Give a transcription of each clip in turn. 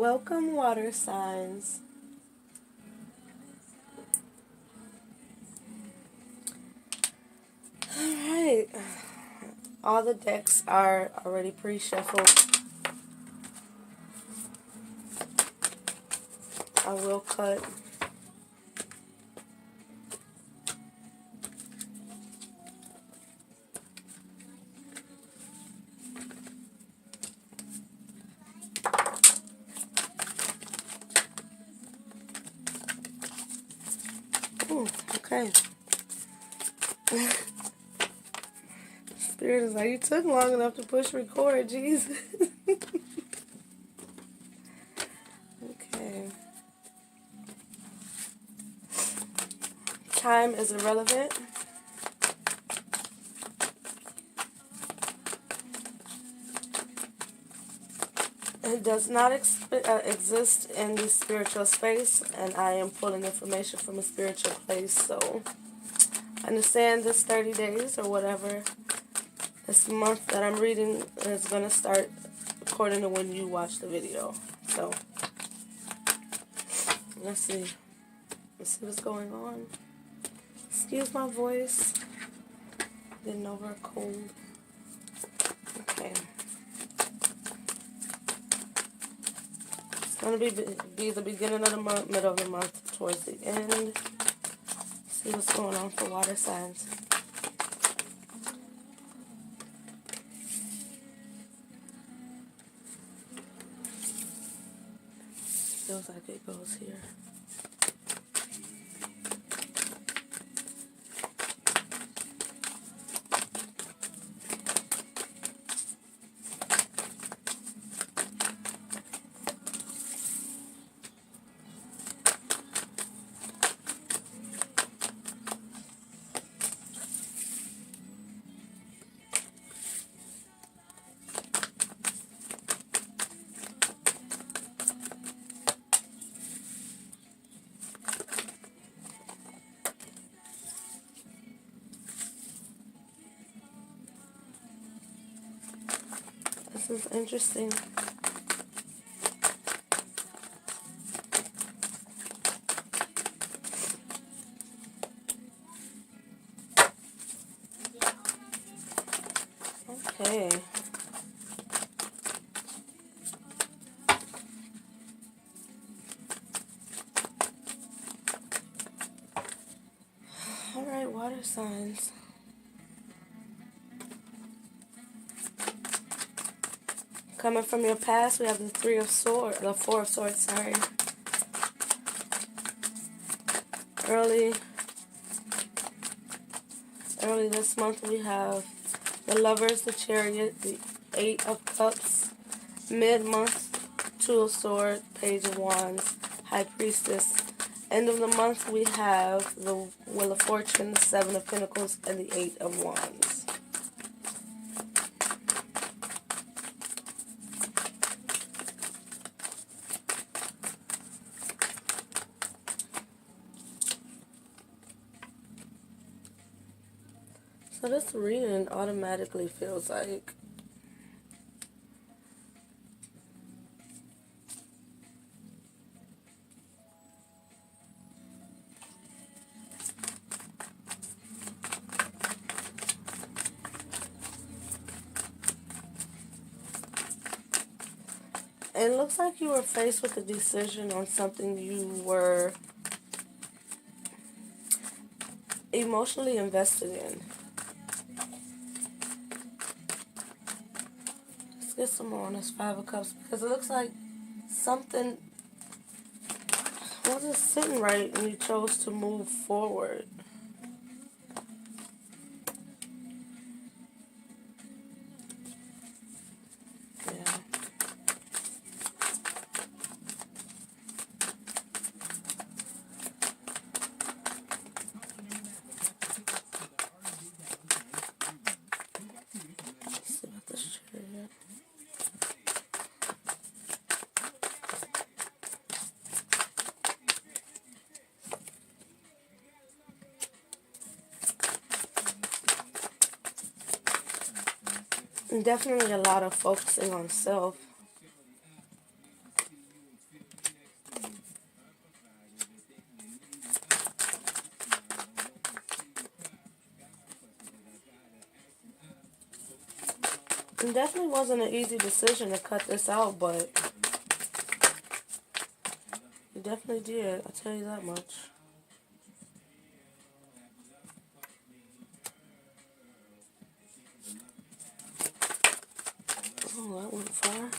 Welcome, water signs. Alright. All the decks are already pre-shuffled. I will cut. Ooh, okay. Spirit is like, you took long enough to push record, Jesus. Okay. Time is irrelevant. It does not exist in the spiritual space, and I am pulling information from a spiritual place, so understand this 30 days or whatever this month that I'm reading is going to start according to when you watch the video. So, let's see. Let's see what's going on. Excuse my voice. Getting over a cold. Okay. It's going to be the beginning of the month, middle of the month, towards the end. See what's going on for water signs. Feels like it goes here. This is interesting. Okay. All right, water signs. Coming from your past, we have the Four of Swords, sorry. Early this month, we have the Lovers, the Chariot, the Eight of Cups. Mid-month, Two of Swords, Page of Wands, High Priestess. End of the month, we have the Wheel of Fortune, the Seven of Pentacles, and the Eight of Wands. So this reading automatically feels like it looks like you were faced with a decision on something you were emotionally invested in. Let's get some more on this Five of Cups, because it looks like something wasn't sitting right and you chose to move forward. Yeah. Let's see about this Chariot. Definitely a lot of focusing on self. It definitely wasn't an easy decision to cut this out, but you definitely did. I'll tell you that much. Oh, that went far.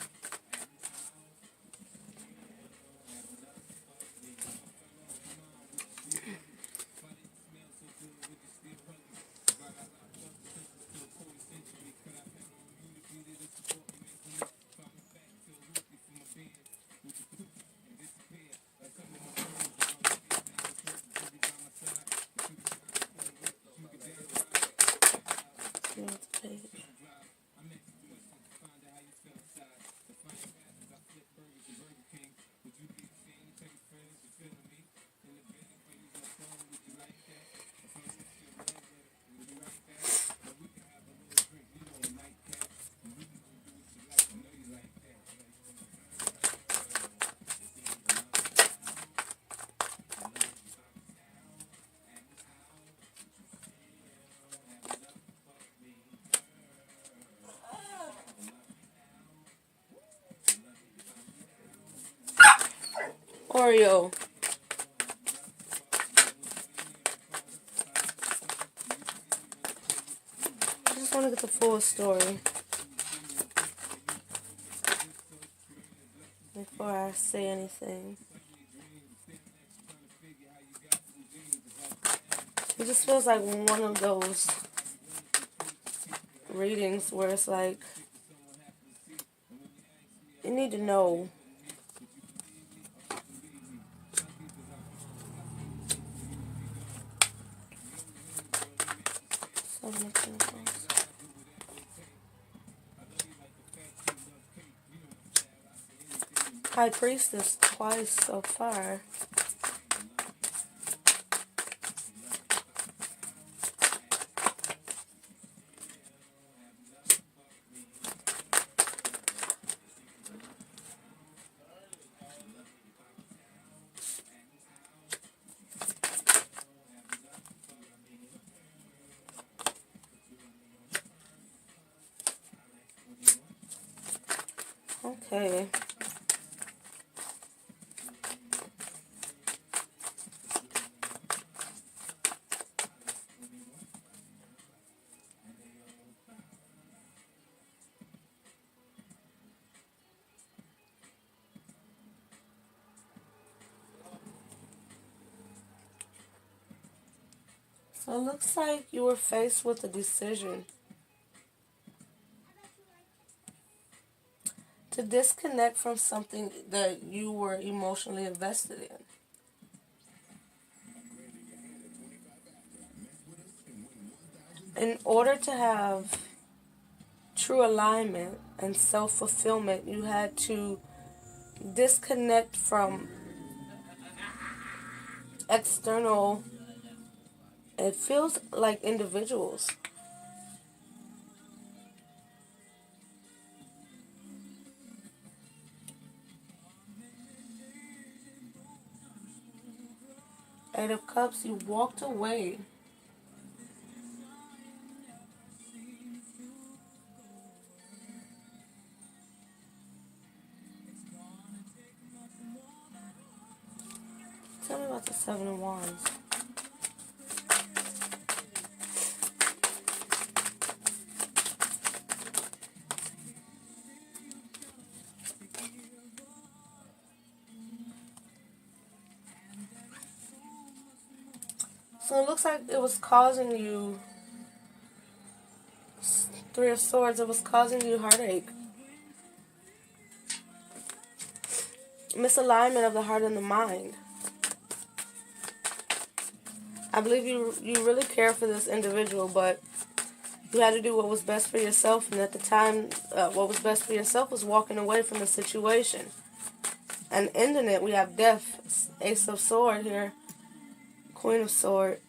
You have to take it. Oreo. I just want to get the full story before I say anything. It just feels like one of those readings where it's like, you need to know. High Priestess twice so far. Okay. So it looks like you were faced with a decision to disconnect from something that you were emotionally invested in. In order to have true alignment and self-fulfillment, you had to disconnect from external, it feels like individuals. Eight of Cups, you walked away. Tell me about the Seven of Wands. So it looks like it was causing you, Three of Swords, it was causing you heartache. Misalignment of the heart and the mind. I believe you really care for this individual, but you had to do what was best for yourself, and at the time, what was best for yourself was walking away from the situation. And ending it, we have Death, Ace of Sword here, Queen of Sword.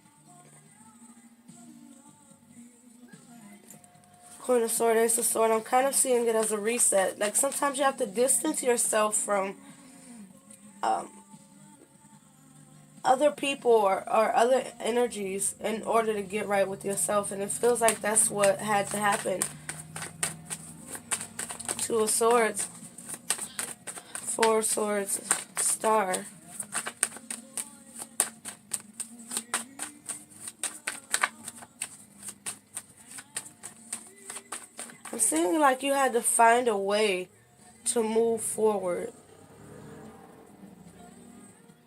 Queen of Sword, Ace of Sword. I'm kind of seeing it as a reset. Like sometimes you have to distance yourself from other people or other energies in order to get right with yourself. And it feels like that's what had to happen. Two of Swords, Four of Swords, Star. I'm seeing like you had to find a way to move forward.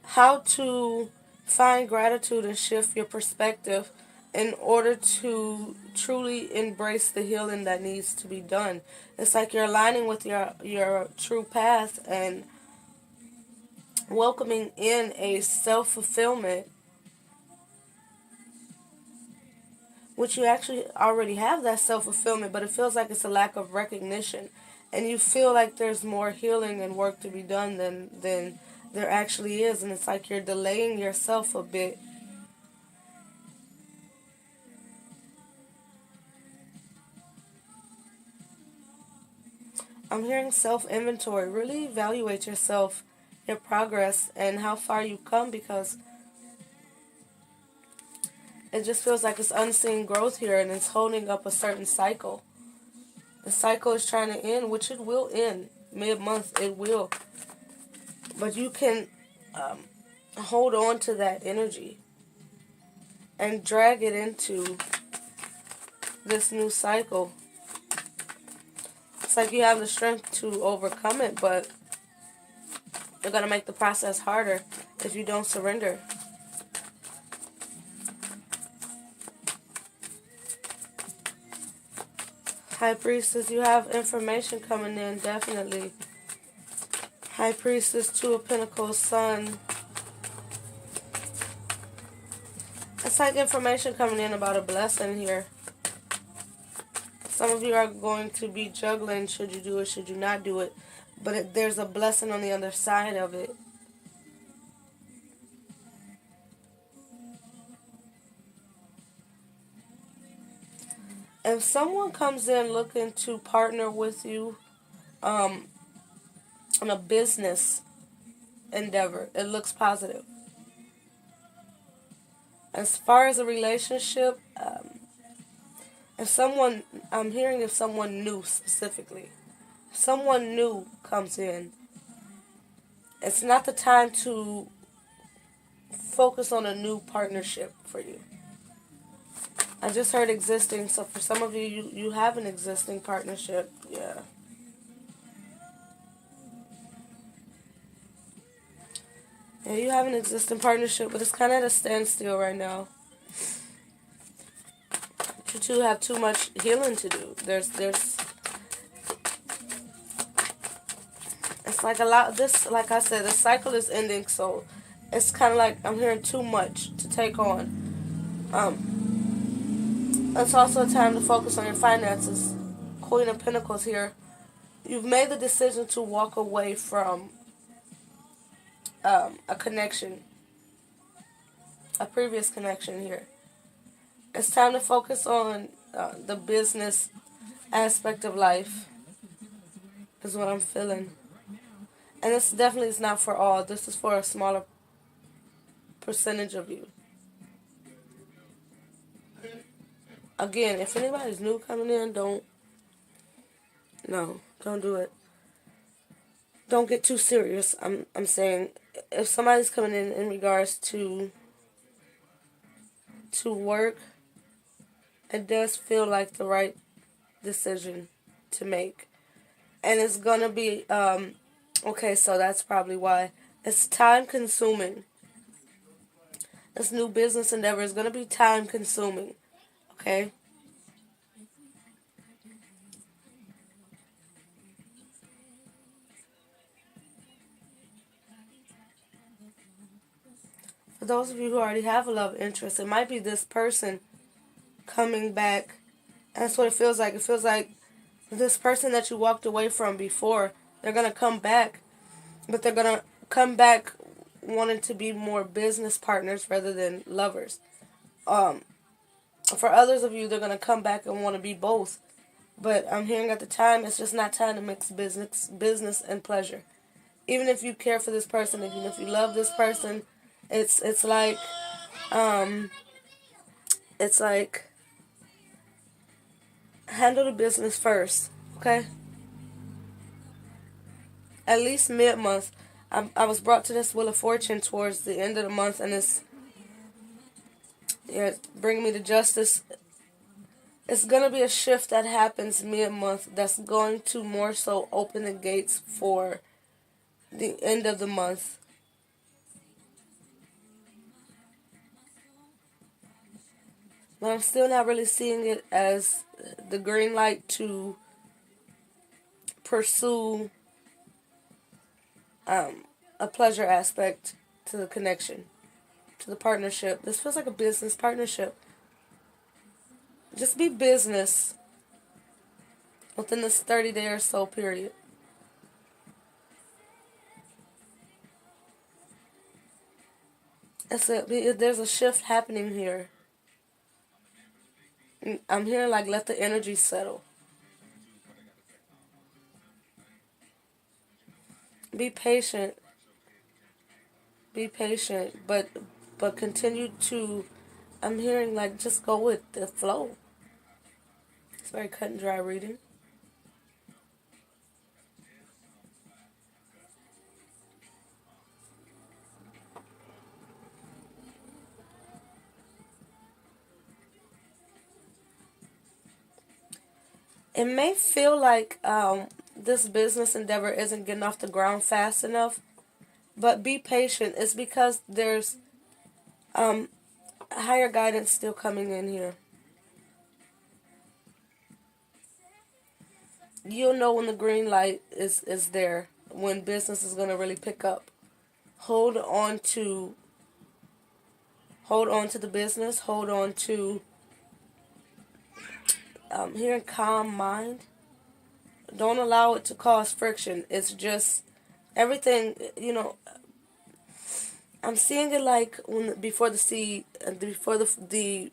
How to find gratitude and shift your perspective in order to truly embrace the healing that needs to be done. It's like you're aligning with your true path and welcoming in a self-fulfillment, which you actually already have that self-fulfillment, but it feels like it's a lack of recognition. And you feel like there's more healing and work to be done than there actually is. And it's like you're delaying yourself a bit. I'm hearing self-inventory. Really evaluate yourself, your progress, and how far you've come, because it just feels like it's unseen growth here and it's holding up a certain cycle. The cycle is trying to end, which it will end. Mid-month, it will. But you can hold on to that energy and drag it into this new cycle. It's like you have the strength to overcome it, but you're going to make the process harder if you don't surrender. High Priestess, you have information coming in, definitely. High Priestess, Two of Pentacles, Sun. It's like information coming in about a blessing here. Some of you are going to be juggling, should you do it, should you not do it. But there's a blessing on the other side of it. If someone comes in looking to partner with you on a business endeavor, it looks positive. As far as a relationship, I'm hearing if someone new specifically. If someone new comes in, it's not the time to focus on a new partnership for you. I just heard existing, so for some of you, you have an existing partnership, yeah. Yeah, you have an existing partnership, but it's kind of at a standstill right now. You two have too much healing to do. It's like a lot, like I said, the cycle is ending, so it's kind of like I'm hearing too much to take on. It's also a time to focus on your finances. Queen of Pentacles here. You've made the decision to walk away from a connection, a previous connection here. It's time to focus on the business aspect of life, is what I'm feeling. And this definitely is not for all. This is for a smaller percentage of you. Again, if anybody's new coming in, don't do it. Don't get too serious. I'm saying if somebody's coming in regards to work, it does feel like the right decision to make. And it's gonna be okay, so that's probably why. It's time consuming. This new business endeavor is gonna be time consuming. Okay? For those of you who already have a love interest, it might be this person coming back. And that's what it feels like. It feels like this person that you walked away from before, they're going to come back. But they're going to come back wanting to be more business partners rather than lovers. For others of you, they're going to come back and want to be both. But I'm hearing at the time, it's just not time to mix business and pleasure. Even if you care for this person, even if you love this person, it's like handle the business first, okay? at least mid-month. I was brought to this Wheel of Fortune towards the end of the month, and it's, yeah, bringing me to justice. It's going to be a shift that happens mid-month that's going to more so open the gates for the end of the month. But I'm still not really seeing it as the green light to pursue a pleasure aspect to the connection, to the partnership. This feels like a business partnership. Just be business within this 30-day or so period. There's a shift happening here. I'm hearing like let the energy settle. Be patient. Be patient, but continue to. I'm hearing like just go with the flow. It's very cut and dry reading. It may feel like this business endeavor isn't getting off the ground fast enough, but be patient. It's because there's higher guidance still coming in here. You'll know when the green light is there, when business is going to really pick up. Hold on to the business. Hold on to hearing calm mind. Don't allow it to cause friction. It's just everything, I'm seeing it like before the seed, before the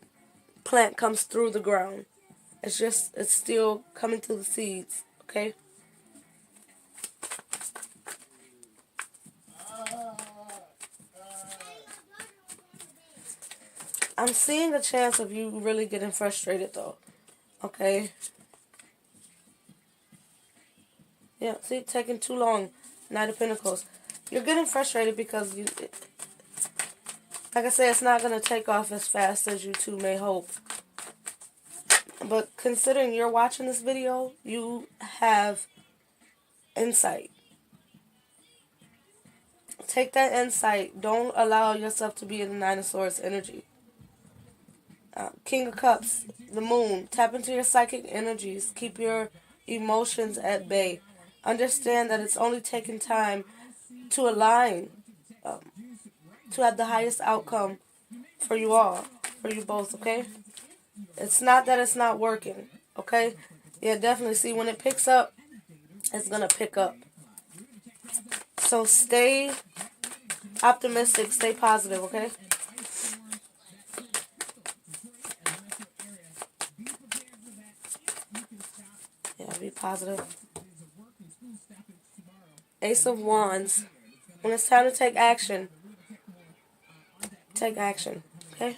plant comes through the ground. It's still coming through the seeds, okay? I'm seeing a chance of you really getting frustrated though, okay? Yeah, see, taking too long. Knight of Pentacles. You're getting frustrated because like I said, it's not going to take off as fast as you two may hope. But considering you're watching this video, you have insight. Take that insight. Don't allow yourself to be in the Nine of Swords energy. King of Cups, the Moon. Tap into your psychic energies. Keep your emotions at bay. Understand that it's only taking time to align, to have the highest outcome for you all, for you both, okay? It's not that it's not working, okay? Yeah, definitely. See, when it picks up, it's going to pick up. So stay optimistic, stay positive, okay? Yeah, be positive. Ace of Wands. When it's time to take action, okay?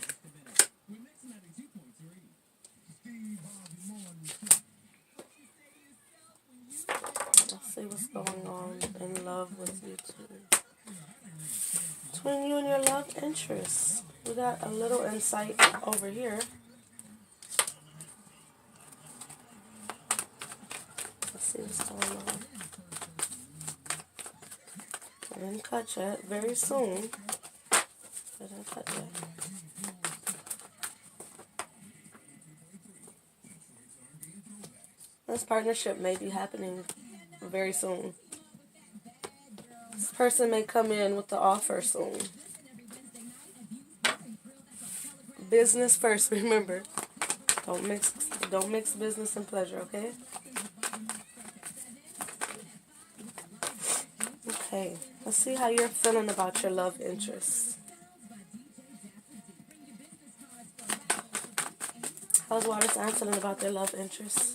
Let's see what's going on in love with you two. Between you and your love interests. We got a little insight over here. Let's see what's going on. I didn't cut yet. Very soon. I didn't cut yet. This partnership may be happening very soon. This person may come in with the offer soon. Business first, remember. Don't mix business and pleasure, okay? Okay, let's see how you're feeling about your love interests. How's water sign feeling about their love interests?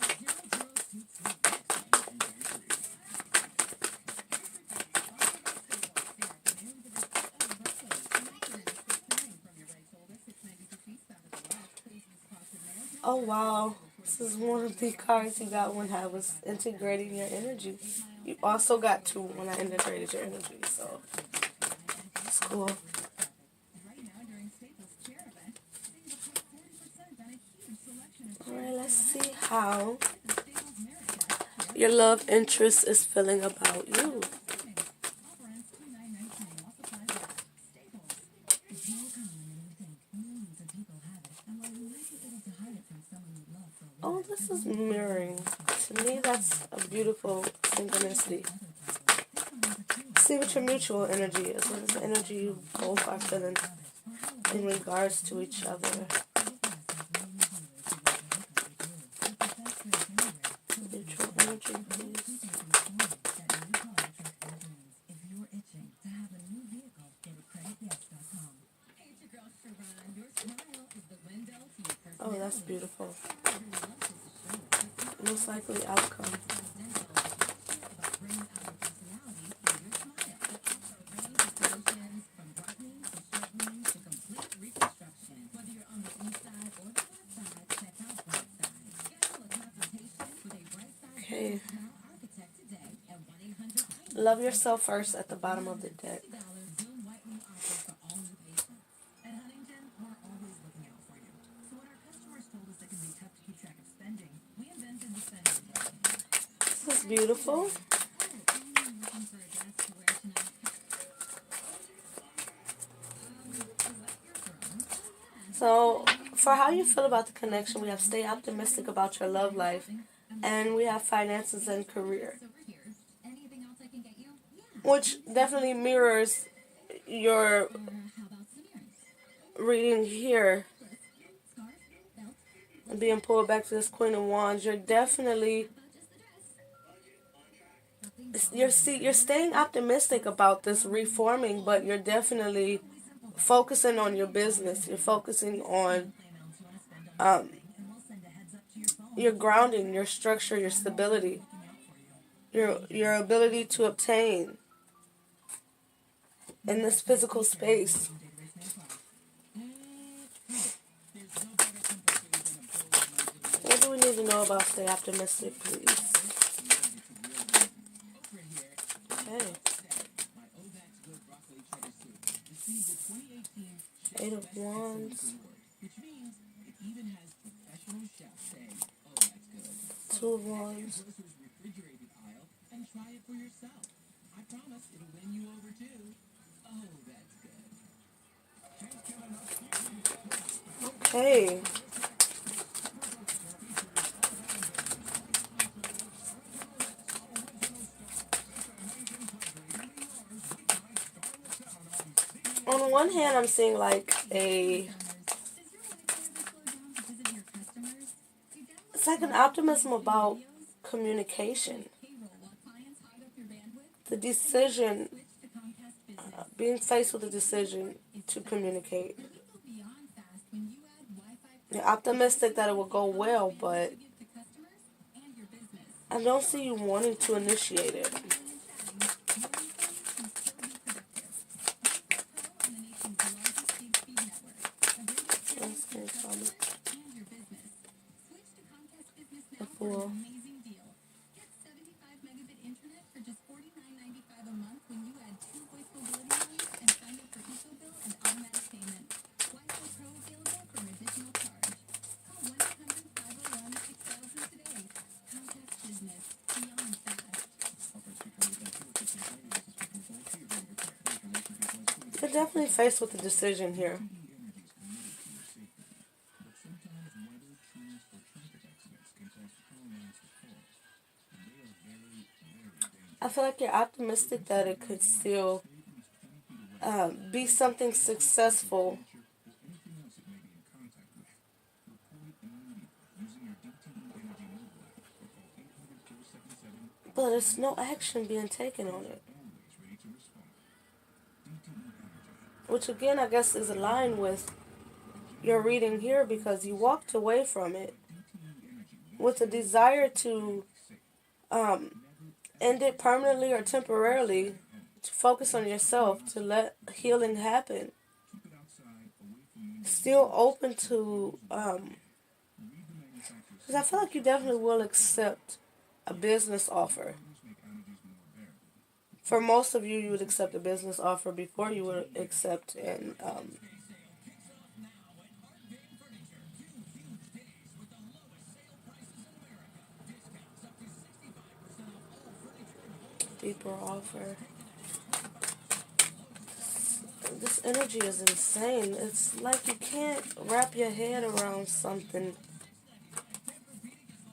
Oh wow, this is one of the cards you got when I was integrating your energy. You also got 2 when I integrated your energy, so it's cool. Alright, let's see how your love interest is feeling about you. Oh, this is mirroring. To me, that's a beautiful synchronicity. See what your mutual energy is. What is the energy you both are feeling in regards to each other? Mutual energy, please. Oh, that's beautiful. Most likely outcome. Okay. Love yourself first at the bottom of the deck. This is beautiful. So, for how you feel about the connection, we have stay optimistic about your love life, and we have finances and career, which definitely mirrors your reading here. Being pulled back to this Queen of Wands, you're definitely you're staying optimistic about this reforming, but you're definitely focusing on your business. You're focusing on your grounding, your structure, your stability, your ability to obtain in this physical space. What do we need to know about stay optimistic, please? Okay. 8 of Wands. 2 of Wands. Okay. On one hand, I'm seeing like it's like an optimism about communication. The decision, being faced with a decision to communicate. You're optimistic that it will go well, but I don't see you wanting to initiate it. The Fool. You're definitely faced with a decision here. I feel like you're optimistic that it could still be something successful. But there's no action being taken on it. Which again, I guess is aligned with your reading here because you walked away from it with a desire to end it permanently or temporarily, to focus on yourself, to let healing happen. Still open to, because I feel like you definitely will accept a business offer. For most of you, you would accept a business offer before you would accept an deeper offer. This energy is insane. It's like you can't wrap your head around something.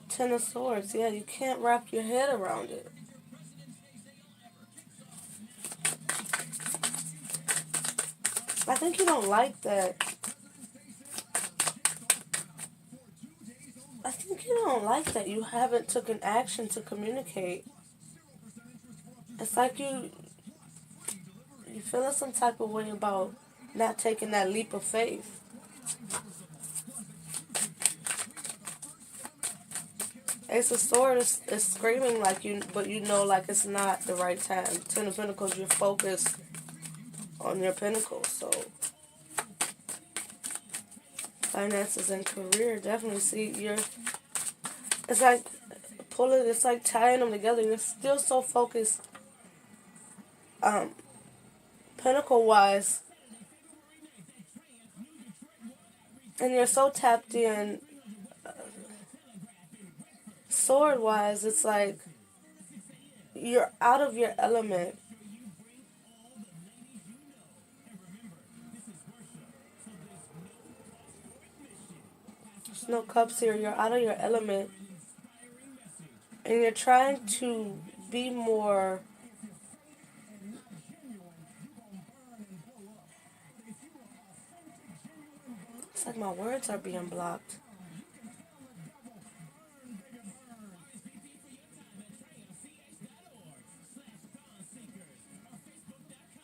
Ten of Swords, yeah, you can't wrap your head around it. I think you don't like that. I think you don't like that you haven't taken action to communicate. It's like you feeling some type of way about not taking that leap of faith. Ace of Swords is screaming like you, but you know like it's not the right time. Ten of Pentacles, you're focused on your pinnacle. So finances and career, definitely see you're, it's like pulling, it's like tying them together. You're still so focused, pinnacle wise, and you're so tapped in, sword wise. It's like you're out of your element. There's no cups here. You're out of your element, and you're trying to be more. It's like my words are being blocked.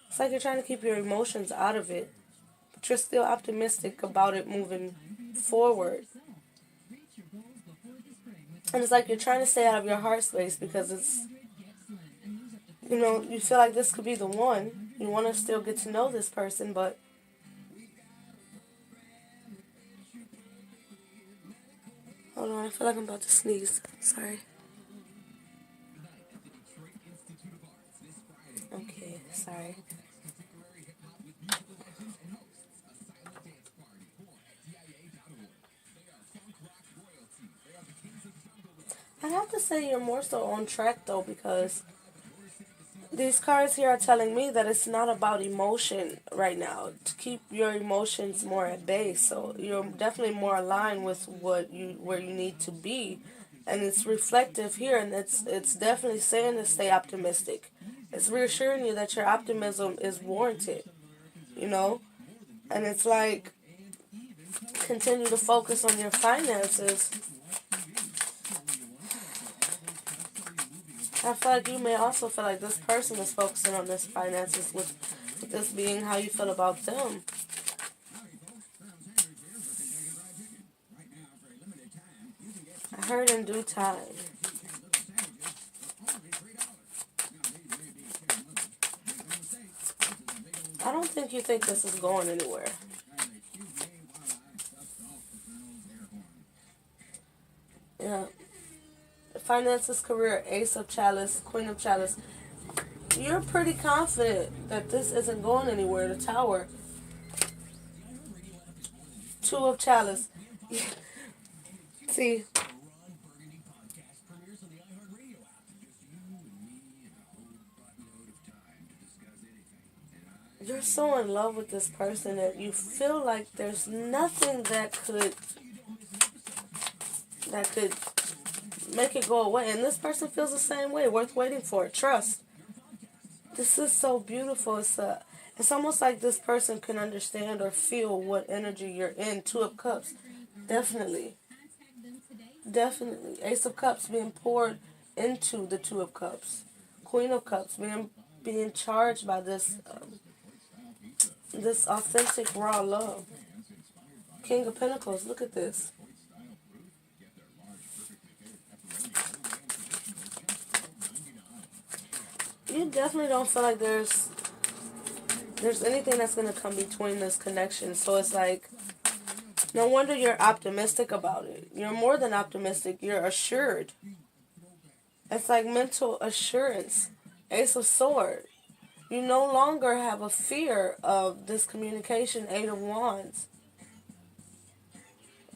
It's like you're trying to keep your emotions out of it, but you're still optimistic about it moving forward. And it's like you're trying to stay out of your heart space because it's, you feel like this could be the one. You want to still get to know this person, but hold on, I feel like I'm about to sneeze. Sorry. Okay, sorry. I have to say you're more so on track though, because these cards here are telling me that it's not about emotion right now. To keep your emotions more at bay, so you're definitely more aligned with where you need to be, and it's reflective here, and it's definitely saying to stay optimistic. It's reassuring you that your optimism is warranted, you know, and it's like continue to focus on your finances. I feel like you may also feel like this person is focusing on this finances with this being how you feel about them. I heard in due time. I don't think you think this is going anywhere. Yeah. Finances, career, Ace of Chalice, Queen of Chalice. You're pretty confident that this isn't going anywhere. The Tower. Two of Chalice. See, you're so in love with this person that you feel like there's nothing that could make it go away. And this person feels the same way. Worth waiting for. Trust. This is so beautiful. It's almost like this person can understand or feel what energy you're in. Two of Cups. Definitely. Definitely. Ace of Cups being poured into the Two of Cups. Queen of Cups being charged by this authentic raw love. King of Pentacles. Look at this. You definitely don't feel like there's anything that's going to come between this connection. So it's like, no wonder you're optimistic about it. You're more than optimistic. You're assured. It's like mental assurance. Ace of Swords. You no longer have a fear of this communication. Eight of Wands.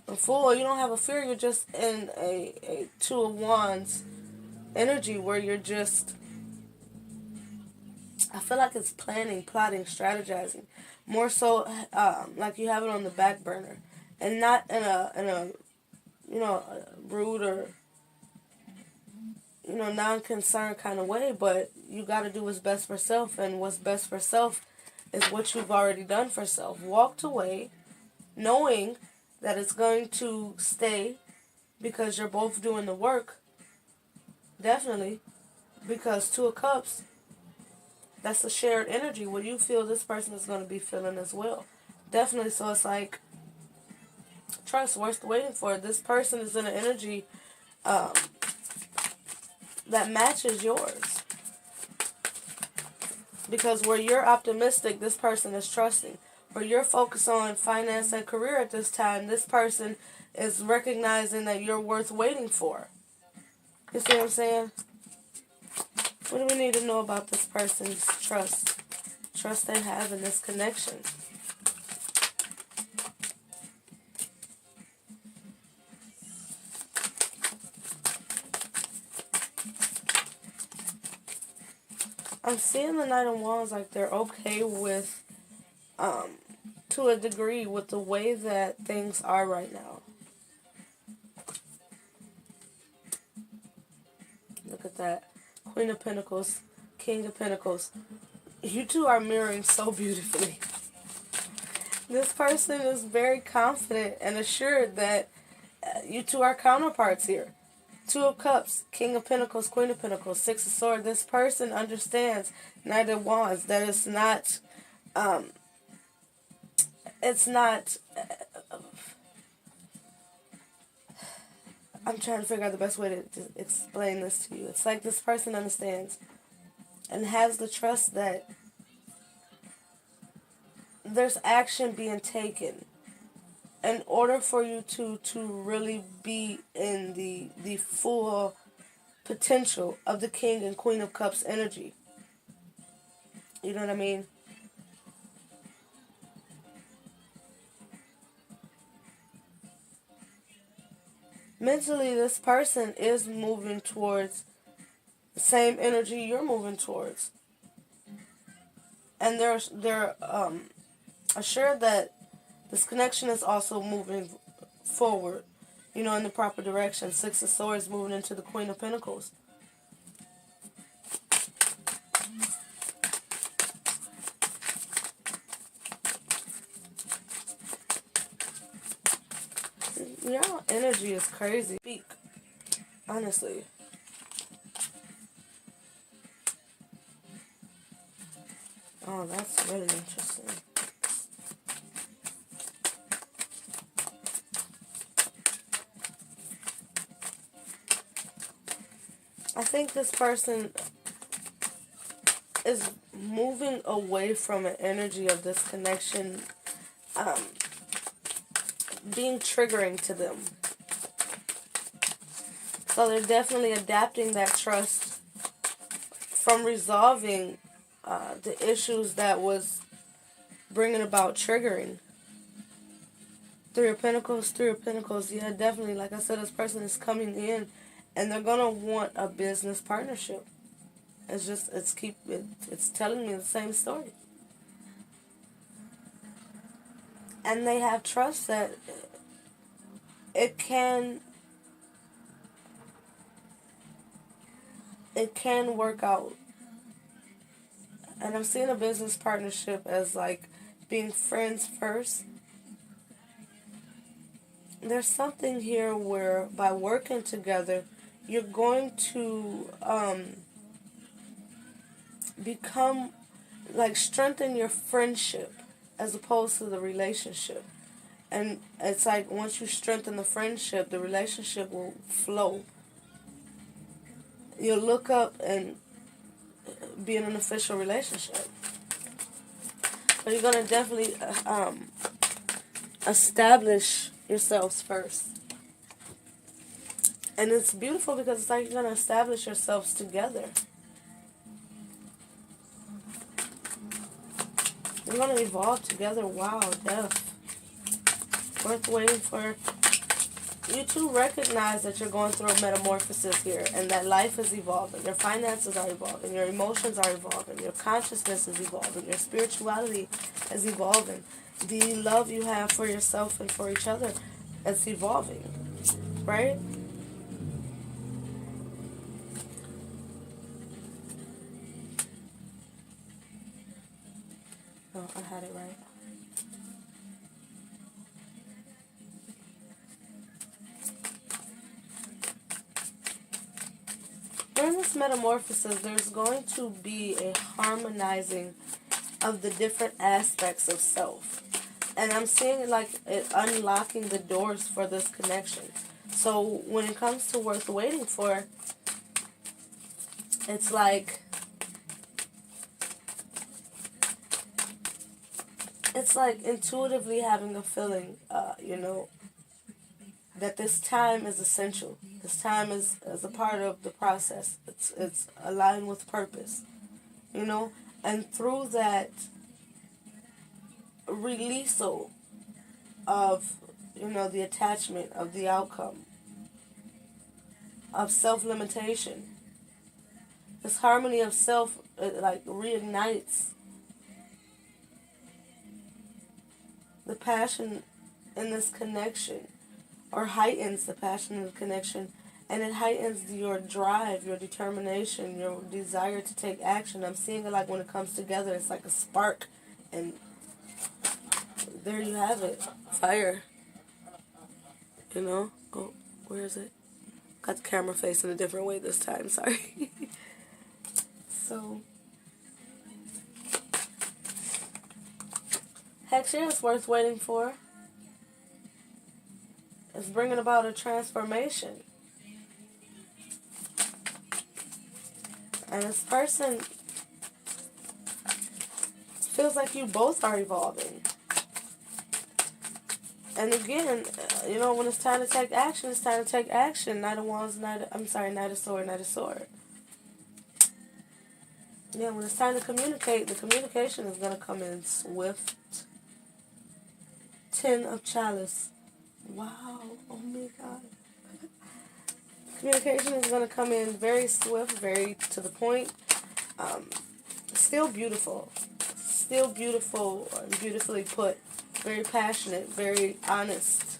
And Fool, you don't have a fear. You're just in a Two of Wands energy where you're just, I feel like it's planning, plotting, strategizing. More so, like you have it on the back burner. And not in a rude or, non-concerned kind of way, but you got to do what's best for self, and what's best for self is what you've already done for self. Walked away knowing that it's going to stay because you're both doing the work. Definitely. Because Two of Cups, that's a shared energy. What you feel, this person is going to be feeling as well. Definitely. So it's like, trust, worth waiting for. This person is in an energy that matches yours. Because where you're optimistic, this person is trusting. Where you're focused on finance and career at this time, this person is recognizing that you're worth waiting for. You see what I'm saying? What do we need to know about this person's trust? Trust they have in this connection. I'm seeing the Knight of Wands like they're okay with, to a degree, with the way that things are right now. Look at that. Queen of Pentacles, King of Pentacles. You two are mirroring so beautifully. This person is very confident and assured that you two are counterparts here. Two of Cups, King of Pentacles, Queen of Pentacles, Six of Swords. This person understands, Knight of Wands, that it's not, I'm trying to figure out the best way to explain this to you. It's like this person understands and has the trust that there's action being taken in order for you to really be in the full potential of the King and Queen of Cups energy. You know what I mean? Mentally, this person is moving towards the same energy you're moving towards. And they're assured that this connection is also moving forward, in the proper direction. Six of Swords moving into the Queen of Pentacles. Y'all energy is crazy. Speak. Honestly. Oh, that's really interesting. I think this person is moving away from an energy of this connection being triggering to them. So they're definitely adapting that trust from resolving the issues that was bringing about triggering. Three of Pentacles, yeah, definitely. Like I said, this person is coming in and they're gonna want a business partnership. It's telling me the same story. And they have trust that it can work out. And I'm seeing a business partnership as like being friends first. There's something here where by working together, you're going to become, like, strengthen your friendship as opposed to the relationship. And it's like once you strengthen the friendship, the relationship will flow. You'll look up and be in an official relationship. But you're going to definitely establish yourselves first. And it's beautiful because it's like you're going to establish yourselves together. We're going to evolve together. Wow, death. Worth waiting for. You too recognize that you're going through a metamorphosis here and that life is evolving. Your finances are evolving. Your emotions are evolving. Your consciousness is evolving. Your spirituality is evolving. The love you have for yourself and for each other is evolving. Right? Oh, I had it right. During this metamorphosis, there's going to be a harmonizing of the different aspects of self. And I'm seeing it like it unlocking the doors for this connection. So when it comes to worth waiting for, it's like intuitively having a feeling, that this time is essential. This time is a part of the process. It's aligned with purpose, and through that release of, the attachment of the outcome of self-limitation, this harmony of self, like reignites the passion in this connection, or heightens the passion in the connection, and it heightens your drive, your determination, your desire to take action. I'm seeing it like when it comes together, it's like a spark, and there you have it. Fire. Oh, where is it? Got the camera facing a different way this time, sorry. So, heck yeah, it's worth waiting for. It's bringing about a transformation. And this person feels like you both are evolving. And again, when it's time to take action, it's time to take action. Knight of Wands, Knight of Sword. Yeah, when it's time to communicate, the communication is going to come in swift. 10 of Chalice. Wow, oh my God. Communication is going to come in very swift, very to the point. Still beautiful. Still beautiful and beautifully put. Very passionate, very honest.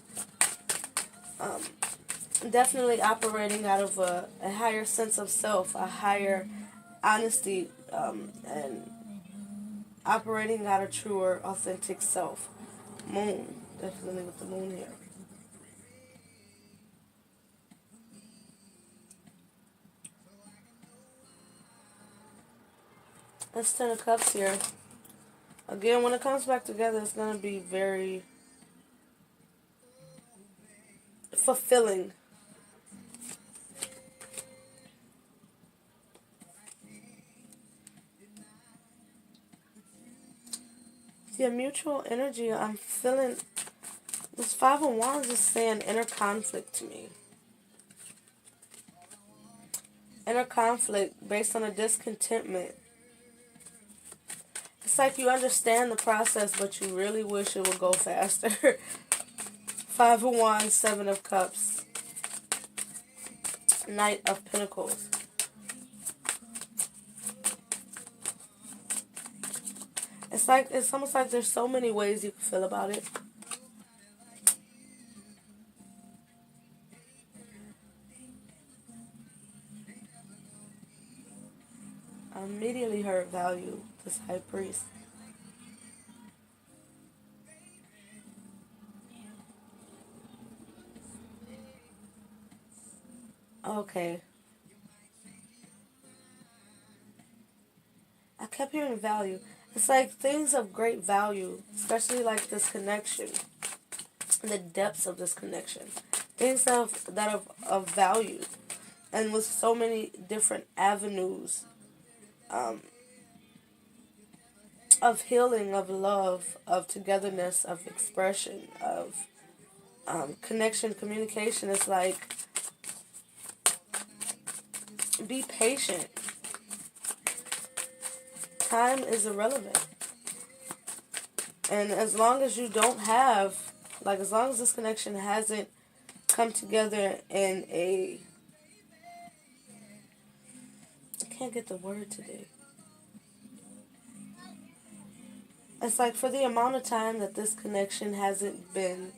Definitely operating out of a higher sense of self, a higher honesty, and operating out of truer, authentic self. Moon. Definitely with the moon here. That's 10 of Cups here. Again, when it comes back together, it's going to be very fulfilling. Yeah, mutual energy. I'm feeling this 5 of Wands is saying inner conflict to me. Inner conflict based on a discontentment. It's like you understand the process, but you really wish it would go faster. 5 of Wands, 7 of Cups. Knight of Pentacles. It's almost like there's so many ways you can feel about it. I immediately heard value, this High Priest. Okay. I kept hearing value. It's like things of great value, especially like this connection, the depths of this connection. Things that of value, and with so many different avenues of healing, of love, of togetherness, of expression, of connection, communication. It's like, be patient. Time is irrelevant. And as long as you don't have, like, as long as this connection hasn't come together in a, I can't get the word today. It's like for the amount of time that this connection hasn't been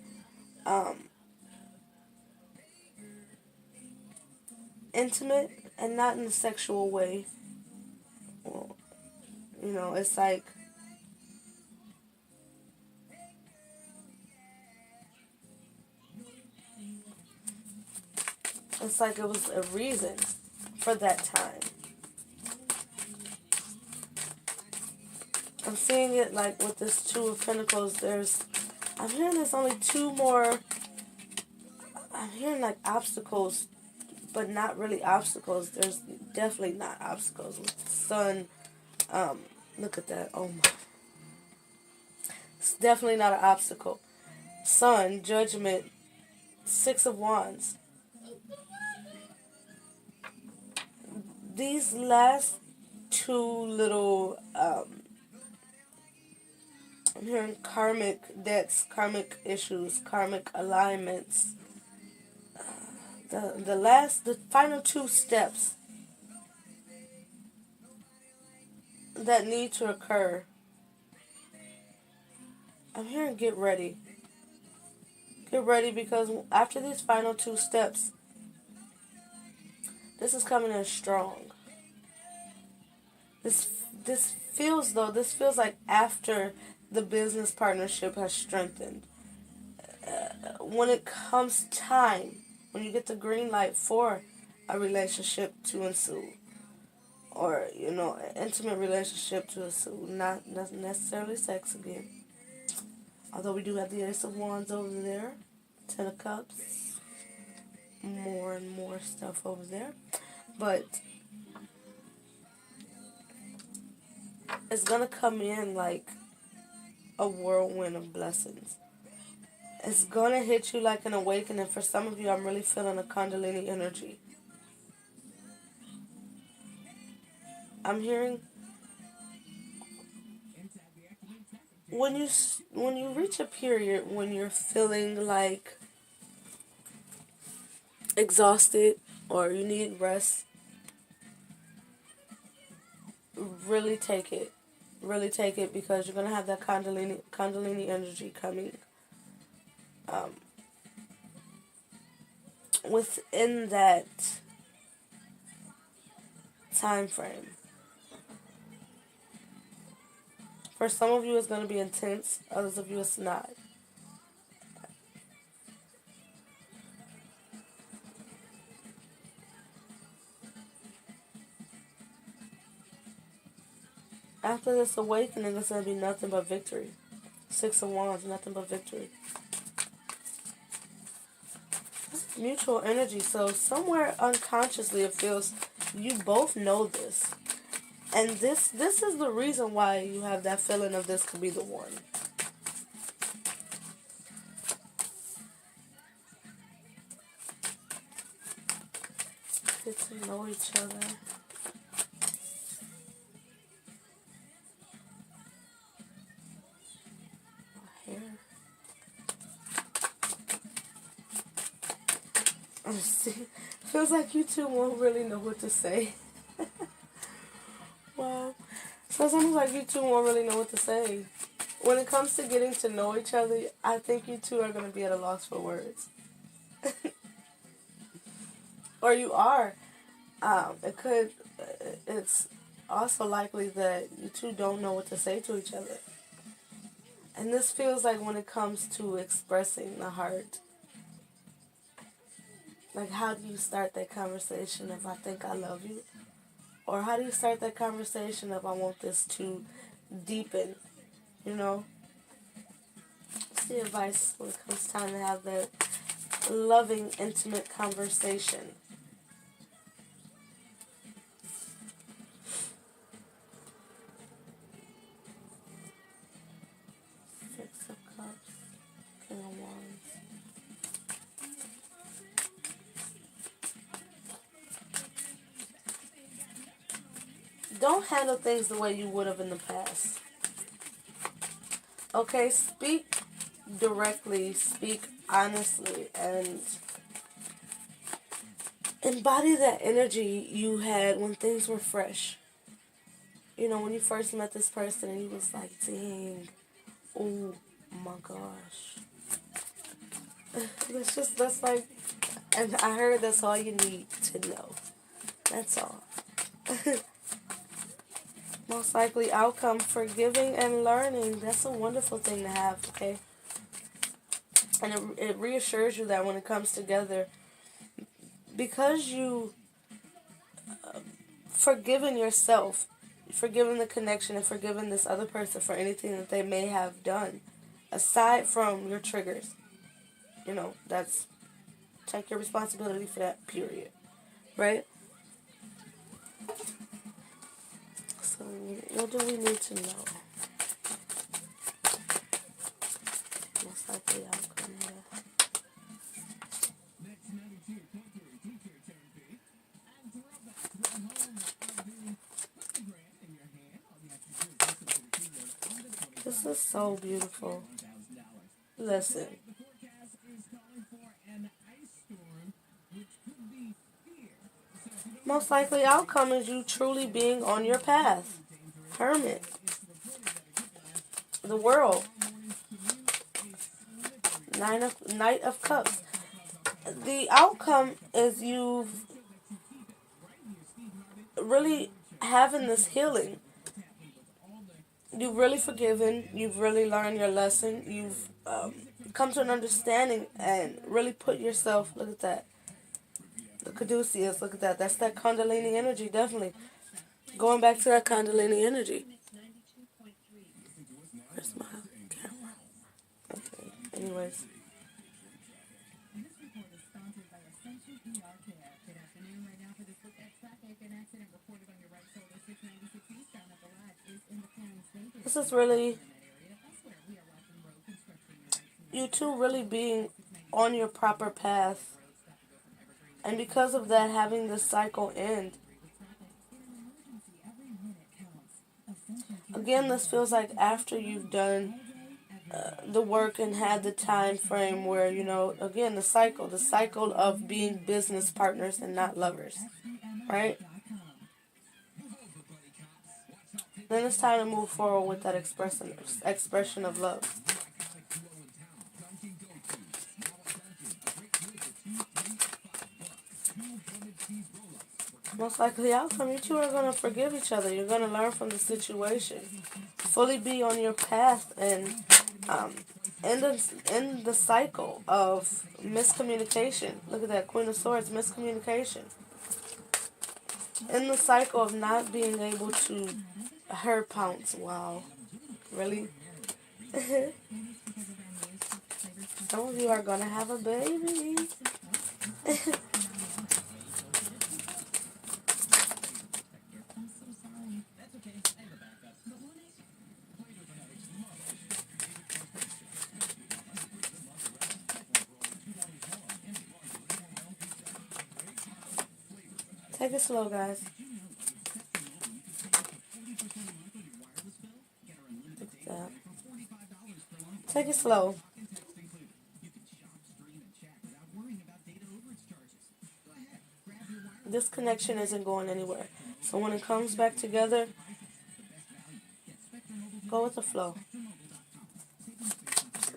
intimate, and not in a sexual way. Well, it's like it was a reason for that time. I'm seeing it like with this Two of Pentacles. I'm hearing there's only two more. I'm hearing like obstacles, but not really obstacles. There's definitely not obstacles with the Sun. Look at that. Oh my. It's definitely not an obstacle. Sun, Judgment, Six of Wands. These last two little, I'm hearing karmic debts, karmic issues, karmic alignments. The final two steps that need to occur. I'm hearing get ready. Get ready, because after these final two steps, this is coming in strong. This feels like after the business partnership has strengthened. When it comes time, when you get the green light for a relationship to ensue, or an intimate relationship to ensue, not necessarily sex again. Although we do have the Ace of Wands over there, Ten of Cups, more and more stuff over there, but it's gonna come in like a whirlwind of blessings. It's gonna hit you like an awakening. For some of you, I'm really feeling a Kundalini energy. I'm hearing when you reach a period when you're feeling like exhausted or you need rest, really take it. Really take it, because you're gonna have that Kundalini energy coming within that time frame. For some of you, it's going to be intense. Others of you, it's not. After this awakening, it's going to be nothing but victory. Six of Wands, nothing but victory. Mutual energy. So somewhere unconsciously, it feels you both know this. And this is the reason why you have that feeling of this could be the one. Get to know each other. Hair. See, feels like you two won't really know what to say. Wow. So it's almost like you two won't really know what to say. When it comes to getting to know each other, I think you two are going to be at a loss for words. Or you are. It's also likely that you two don't know what to say to each other. And this feels like when it comes to expressing the heart. Like, how do you start that conversation of I think I love you? Or how do you start that conversation of I want this to deepen? What's the advice when it comes time to have that loving, intimate conversation? Six of Cups, King of Wands. Don't handle things the way you would have in the past. Okay, speak directly, speak honestly, and embody that energy you had when things were fresh. You know, when you first met this person and you was like, dang, oh my gosh. That's like, and I heard that's all you need to know. That's all. Most likely outcome, forgiving and learning. That's a wonderful thing to have, okay? And it reassures you that when it comes together, because you forgiven yourself, forgiven the connection, and forgiven this other person for anything that they may have done, aside from your triggers, you know, that's, take your responsibility for that, period. Right? So, what do we need to know? Most likely outcome here. This is so beautiful. Listen. Most likely outcome is you truly being on your path. Hermit. The world. Knight of Cups. The outcome is you've really having this healing. You've really forgiven. You've really learned your lesson. You've come to an understanding and really put yourself. Look at that. The Caduceus. Look at that. That's that Kundalini energy. Definitely. Going back to that Kundalini energy. Where's my camera? Okay. Anyways. This is really you two really being on your proper path. And because of that, having this cycle end. Again, this feels like after you've done the work and had the time frame where, you know, again, the cycle of being business partners and not lovers. Right? Then it's time to move forward with that expression of love. Most likely outcome, you two are going to forgive each other. You're going to learn from the situation. Fully be on your path and end the cycle of miscommunication. Look at that, Queen of Swords, miscommunication. In the cycle of not being able to her pounce. Wow. Really? Some of you are going to have a baby. Take it slow, guys. Take it slow. This connection isn't going anywhere. So when it comes back together, go with the flow.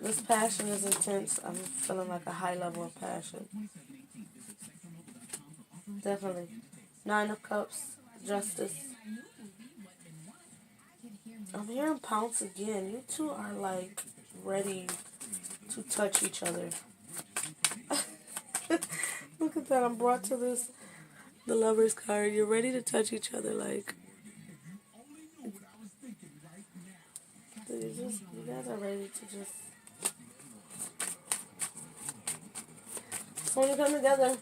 This passion is intense. I'm feeling like a high level of passion. Definitely. 9 of Cups, Justice. I'm hearing pounce again. You two are like ready to touch each other. Look at that. I'm brought to this, the Lover's card. You're ready to touch each other. Like, you guys are ready to just. So when you come together,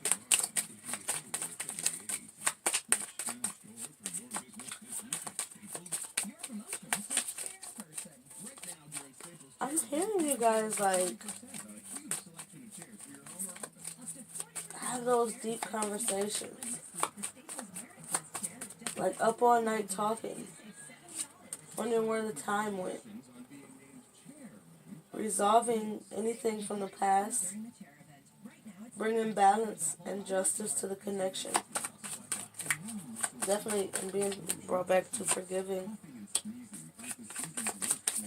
I'm hearing you guys like have those deep conversations, like up all night talking, wondering where the time went. resolving anything from the past, bringing balance and justice to the connection. Definitely, and being brought back to forgiving.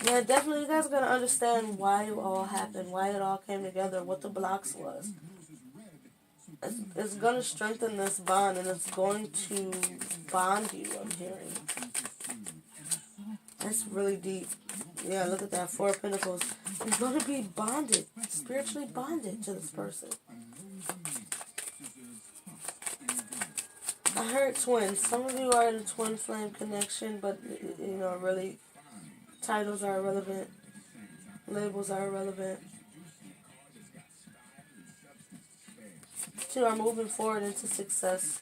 Yeah, definitely, you guys are going to understand why it all happened, why it all came together, what the blocks was. It's going to strengthen this bond, and it's going to bond you, I'm hearing. That's really deep. Yeah, look at that. 4 of Pentacles. You're going to be bonded, spiritually bonded to this person. I heard twins. Some of you are in a twin flame connection, but, really, titles are irrelevant. Labels are irrelevant. You are moving forward into success,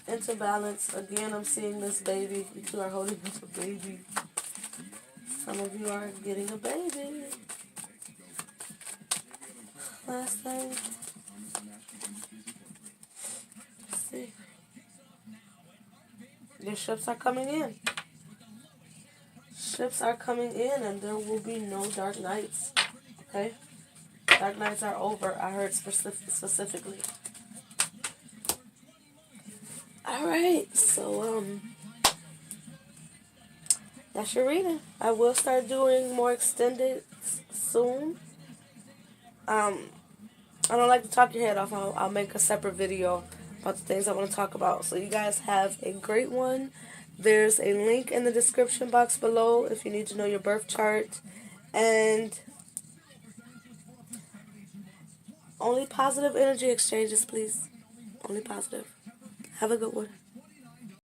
into balance. Again, I'm seeing this baby. You two are holding up a baby. Some of you are getting a baby. Last thing. Let's see. Your ships are coming in. Ships are coming in, and there will be no dark nights. Okay? Dark nights are over. I heard specifically. Alright, so, that's your reading. I will start doing more extended soon. I don't like to talk your head off. I'll make a separate video about the things I want to talk about. So you guys have a great one. There's a link in the description box below if you need to know your birth chart. And only positive energy exchanges, please. Only positive. Have a good one.